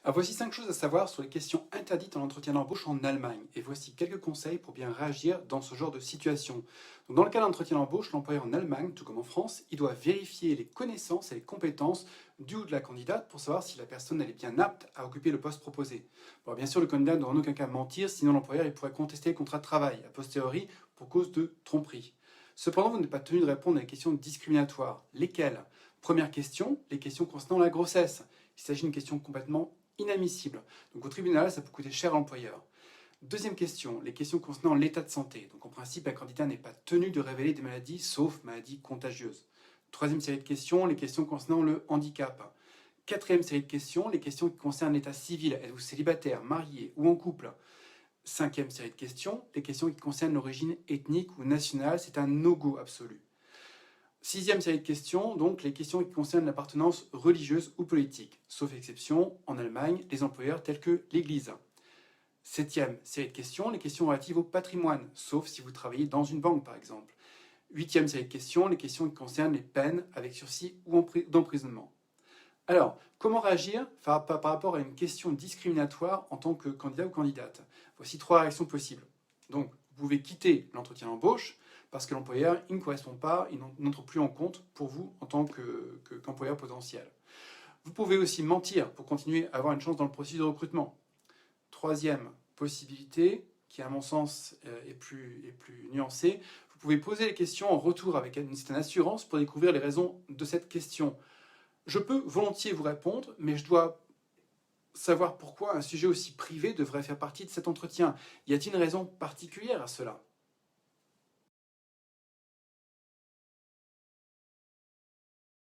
Alors voici 5 choses à savoir sur les questions interdites en entretien d'embauche en Allemagne. Et voici quelques conseils pour bien réagir dans ce genre de situation. Donc, dans le cas d'un entretien d'embauche, l'employeur en Allemagne, tout comme en France, il doit vérifier les connaissances et les compétences du ou de la candidate pour savoir si la personne elle est bien apte à occuper le poste proposé. Bon, bien sûr, le candidat ne doit en aucun cas mentir, sinon l'employeur il pourrait contester le contrat de travail, a posteriori, pour cause de tromperie. Cependant, vous n'êtes pas tenu de répondre à des questions discriminatoires. Lesquelles? Première question, les questions concernant la grossesse. Il s'agit d'une question complètement inadmissible. Donc au tribunal, ça peut coûter cher à l'employeur. Deuxième question, les questions concernant l'état de santé. Donc en principe, un candidat n'est pas tenu de révéler des maladies, sauf maladies contagieuses. Troisième série de questions, les questions concernant le handicap. Quatrième série de questions, les questions qui concernent l'état civil. Êtes-vous célibataire, marié ou en couple? Cinquième série de questions, les questions qui concernent l'origine ethnique ou nationale. C'est un no-go absolu. Sixième série de questions, donc les questions qui concernent l'appartenance religieuse ou politique, sauf exception, en Allemagne, les employeurs tels que l'Église. Septième série de questions, les questions relatives au patrimoine, sauf si vous travaillez dans une banque par exemple. Huitième série de questions, les questions qui concernent les peines avec sursis ou d'emprisonnement. Alors, comment réagir par rapport à une question discriminatoire en tant que candidat ou candidate? Voici 3 réactions possibles. Donc, vous pouvez quitter l'entretien d'embauche parce que l'employeur il ne correspond pas, il n'entre plus en compte pour vous en tant qu'employeur potentiel. Vous pouvez aussi mentir pour continuer à avoir une chance dans le processus de recrutement. Troisième possibilité, qui à mon sens est plus nuancée, vous pouvez poser les questions en retour avec une certaine assurance pour découvrir les raisons de cette question. Je peux volontiers vous répondre, mais je dois savoir pourquoi un sujet aussi privé devrait faire partie de cet entretien. Y a-t-il une raison particulière à cela?